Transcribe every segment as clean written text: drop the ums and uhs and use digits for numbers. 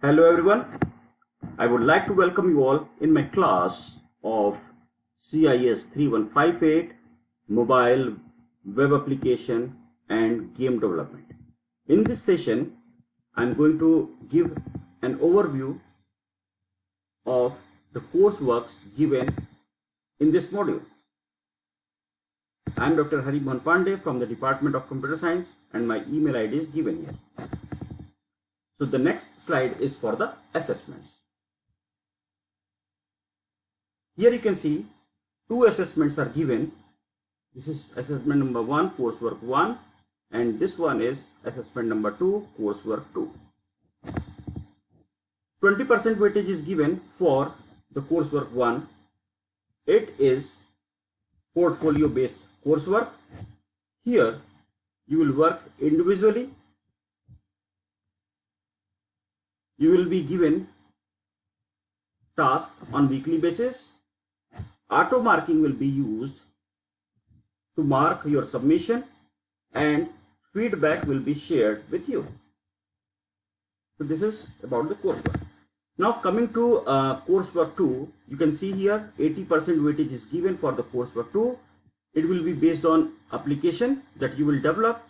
Hello everyone, I would like to welcome you all in my class of CIS 3158 Mobile Web Application and Game Development. In this session, I am going to give an overview of the courseworks given in this module. I am Dr. Hari Mohan Pandey from the Department of Computer Science and my email ID is given here. So the next slide is for the assessments. Here you can see two assessments are given. This is assessment number 1, coursework 1, and this one is assessment number 2, coursework 2. 20% weightage is given for the coursework 1. It is portfolio based coursework. Here you will work individually. You will be given task on weekly basis. Auto marking will be used to mark your submission and feedback will be shared with you. So this is about the coursework. Now coming to coursework 2, you can see here 80% weightage is given for the coursework 2. It will be based on application that you will develop,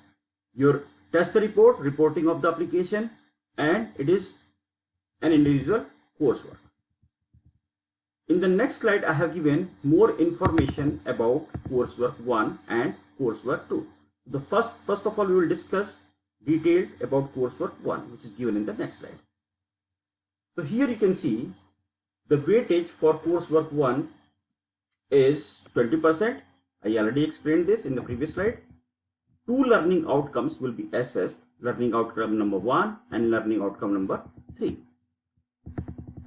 your test report, reporting of the application, and it is an individual coursework. In the next slide, I have given more information about coursework 1 and coursework 2. The first of all, we will discuss detailed about coursework 1, which is given in the next slide. So here you can see the weightage for coursework 1 is 20%. I already explained this in the previous slide. Two learning outcomes will be assessed, learning outcome number 1 and learning outcome number 3.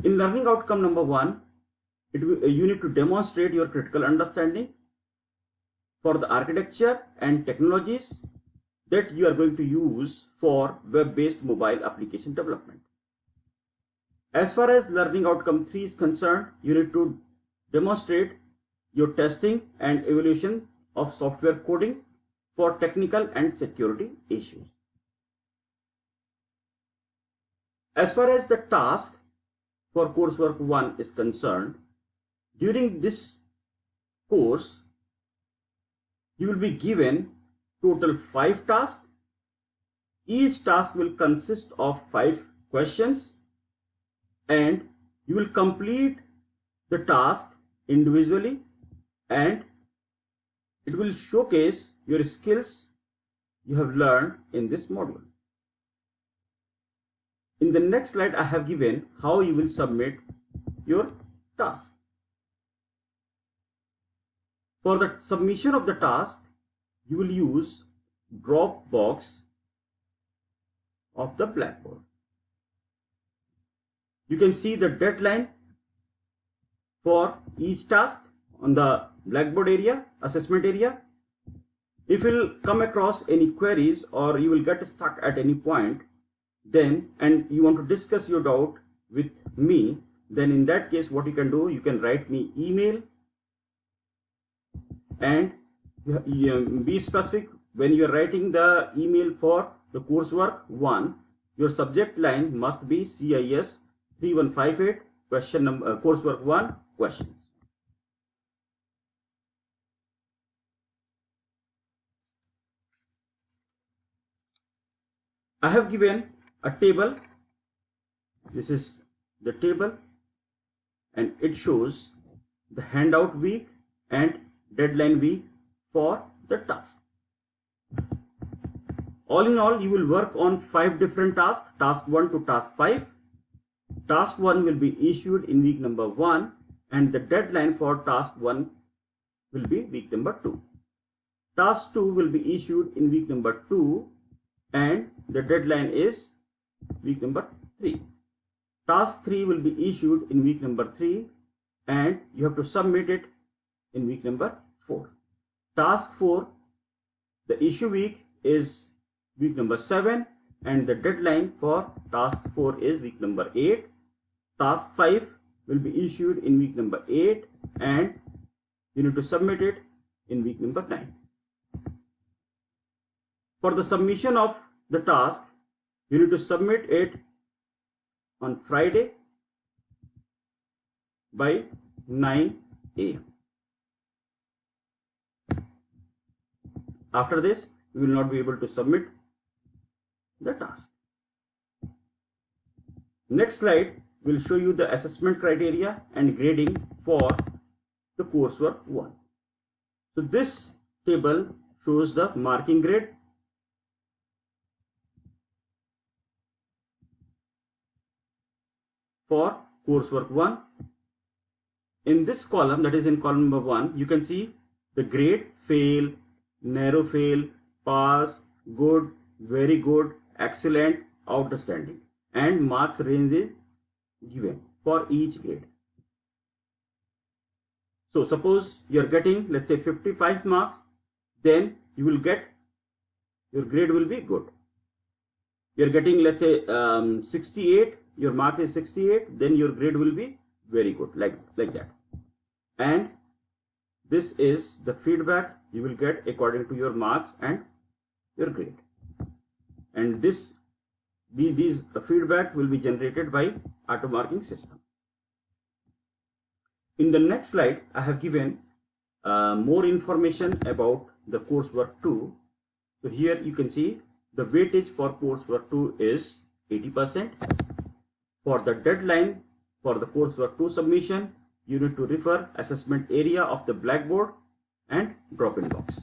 In learning outcome number 1, you need to demonstrate your critical understanding for the architecture and technologies that you are going to use for web-based mobile application development. As far as learning outcome 3 is concerned, you need to demonstrate your testing and evaluation of software coding for technical and security issues. As far as the task for coursework 1 is concerned, during this course, you will be given total 5 tasks. Each task will consist of 5 questions and you will complete the task individually and it will showcase your skills you have learned in this module. In the next slide, I have given how you will submit your task. For the submission of the task, you will use Dropbox of the Blackboard. You can see the deadline for each task on the Blackboard area, assessment area. If you will come across any queries or you will get stuck at any point, then and you want to discuss your doubt with me, then in that case what you can do, you can write me email and be specific when you are writing the email for the coursework 1. Your subject line must be CIS 3158 question number coursework 1 questions. I have given a table. This is the table and it shows the handout week and deadline week for the task. All in all, you will work on 5 different tasks, task 1 to task 5. Task 1 will be issued in week number 1 and the deadline for task 1 will be week number 2. Task 2 will be issued in week number 2 and the deadline is week number 3. Task 3 will be issued in week number 3 and you have to submit it in week number 4. Task 4, the issue week is week number 7 and the deadline for task 4 is week number 8. Task 5 will be issued in week number 8 and you need to submit it in week number 9. For the submission of the task, you need to submit it on Friday by 9 a.m. After this, you will not be able to submit the task. Next slide will show you the assessment criteria and grading for the coursework 1. So this table shows the marking grade for coursework 1. In this column, that is in column number 1, you can see the grade: fail, narrow fail, pass, good, very good, excellent, outstanding, and marks range is given for each grade. So suppose you are getting, let's say, 55 marks, then you will get, your grade will be good. You are getting, let's say, 68, your mark is 68, then your grade will be very good, like that. And this is the feedback you will get according to your marks and your grade. And these feedback will be generated by auto marking system. In the next slide, I have given more information about the coursework 2. So here you can see the weightage for coursework 2 is 80%. For the deadline for the coursework 2 submission, you need to refer assessment area of the Blackboard and drop-in box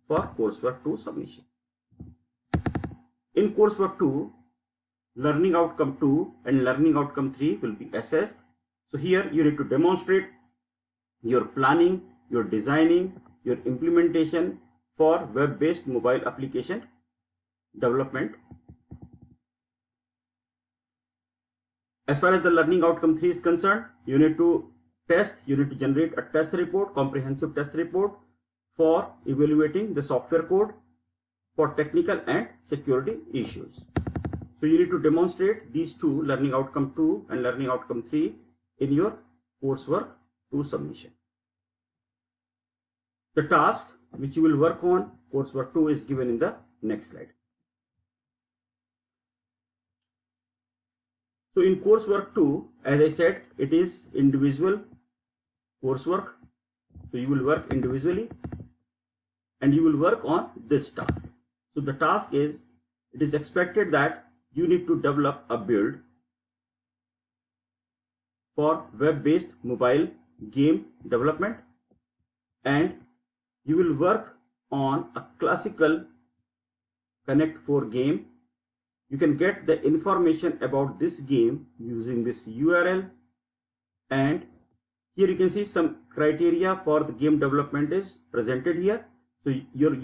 for coursework 2 submission. In coursework 2, learning outcome 2 and learning outcome 3 will be assessed. So here you need to demonstrate your planning, your designing, your implementation for web-based mobile application development. As far as the learning outcome 3 is concerned, you need to generate a test report, comprehensive test report for evaluating the software code for technical and security issues. So you need to demonstrate these two, learning outcome 2 and learning outcome 3, in your coursework 2 submission. The task which you will work on coursework 2 is given in the next slide. So in coursework 2, as I said, it is individual coursework. So you will work individually and you will work on this task. So the task is, it is expected that you need to develop a build for web-based mobile game development, and you will work on a classical Connect 4 game. You can get the information about this game using this URL, and here you can see some criteria for the game development is presented here. So your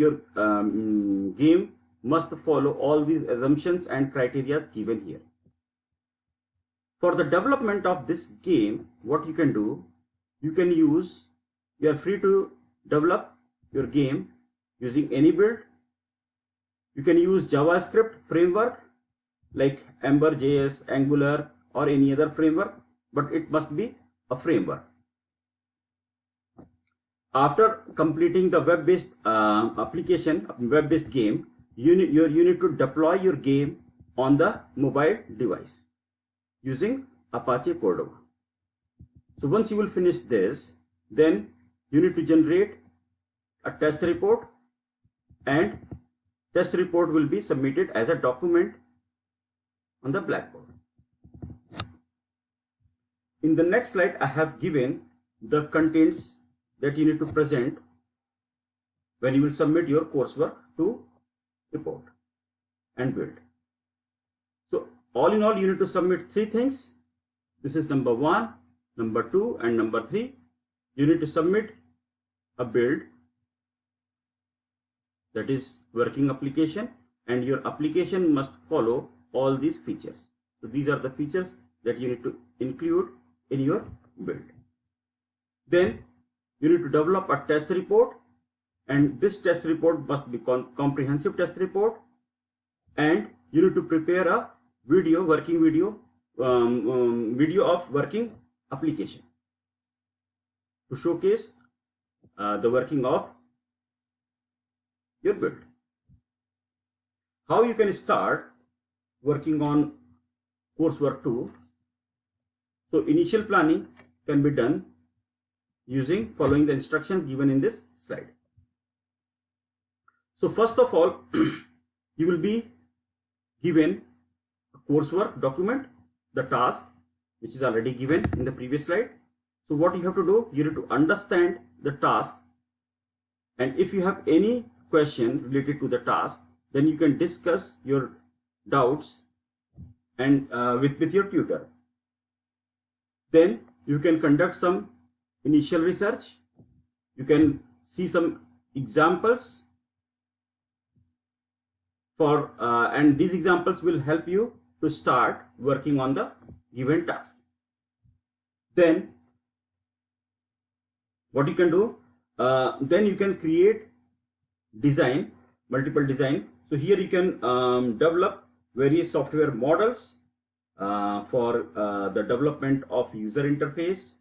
game must follow all these assumptions and criteria given here. For the development of this game, what you can do, you are free to develop your game using any build. You can use JavaScript framework like Ember.js, Angular, or any other framework, but it must be a framework. After completing the web-based application, web-based game, you need to deploy your game on the mobile device using Apache Cordova. So once you will finish this, then you need to generate a test report, and test report will be submitted as a document on the Blackboard. In the next slide, I have given the contents that you need to present when you will submit your coursework to report and build. So all in all, you need to submit 3 things. This is number 1, number 2, and number 3. You need to submit a build, that is working application, and your application must follow all these features. So these are the features that you need to include in your build. Then you need to develop a test report, and this test report must be comprehensive test report, and you need to prepare a working video of working application to showcase the working of your build. How you can start working on coursework 2? So initial planning can be done using following the instructions given in this slide. So first of all, you will be given a coursework document, the task which is already given in the previous slide. So what you have to do, you need to understand the task, and if you have any question related to the task, then you can discuss your doubts and with your tutor. Then you can conduct some initial research. You can see some examples for and these examples will help you to start working on the given task. Then what you can do, then you can create design, multiple design. So here you can develop various software models for the development of user interface,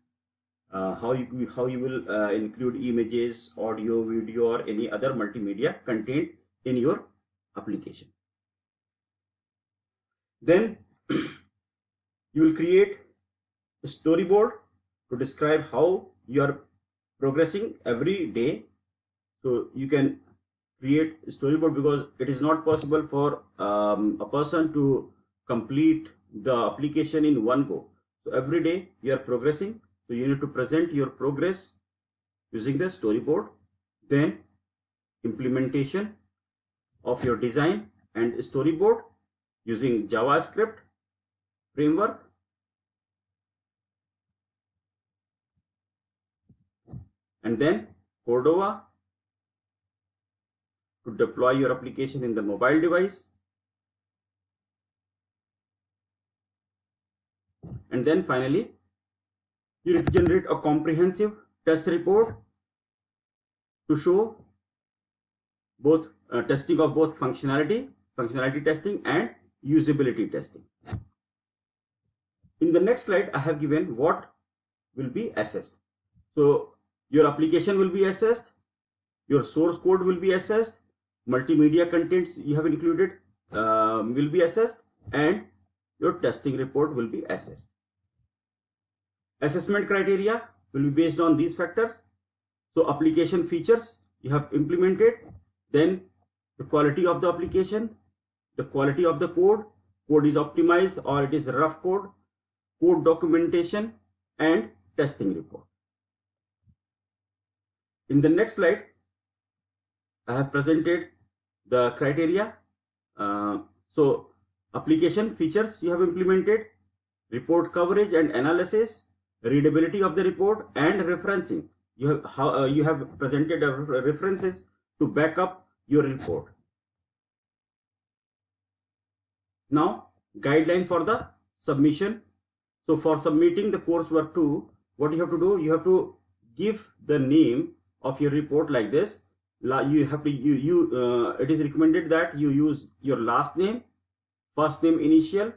how you will include images, audio, video, or any other multimedia content in your application. Then you will create a storyboard to describe how you are progressing every day. So you can create a storyboard because it is not possible for a person to complete the application in one go. So every day you are progressing, so you need to present your progress using the storyboard. Then implementation of your design and storyboard using JavaScript framework. And then Cordova to deploy your application in the mobile device. And then finally, you generate a comprehensive test report to show both testing of both functionality testing and usability testing. In the next slide, I have given what will be assessed. So your application will be assessed, your source code will be assessed, multimedia contents you have included will be assessed, and your testing report will be assessed. Assessment criteria will be based on these factors. So application features you have implemented, then the quality of the application, the quality of the code is optimized or it is rough code documentation, and testing report. In the next slide, I have presented the criteria. So application features you have implemented, report coverage and analysis, readability of the report, and referencing. You have presented references to back up your report. Now, guideline for the submission. So for submitting the coursework 2, what you have to do, you have to give the name of your report like this. You have to it is recommended that you use your last name, first name initial,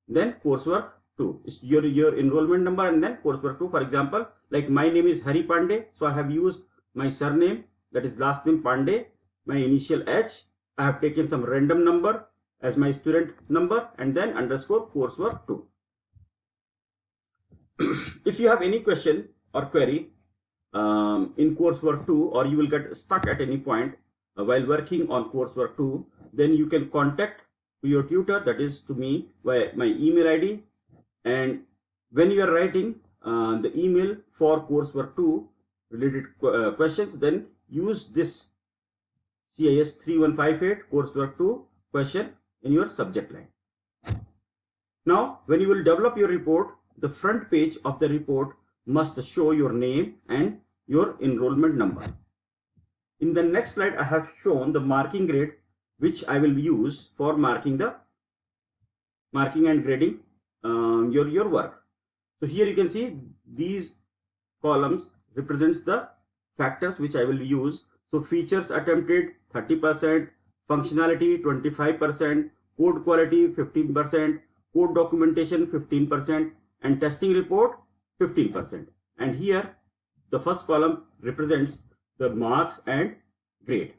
then coursework 2, your enrollment number, and then coursework 2. For example, like my name is Hari Pandey, so I have used my surname, that is last name Pandey, my initial H. I have taken some random number as my student number, and then underscore coursework 2. If you have any question or query in coursework 2, or you will get stuck at any point while working on coursework 2, then you can contact your tutor, that is to me, via my email ID. And when you are writing the email for coursework 2 related questions, then use this CIS 3158 coursework 2 question in your subject line. Now, when you will develop your report, the front page of the report must show your name and your enrollment number. In the next slide, I have shown the marking grade which I will use for marking and grading your work. So here you can see these columns represents the factors which I will use. So features attempted 30%, functionality 25%, code quality 15%, code documentation 15%, and testing report 15%. And here the first column represents the marks and grade.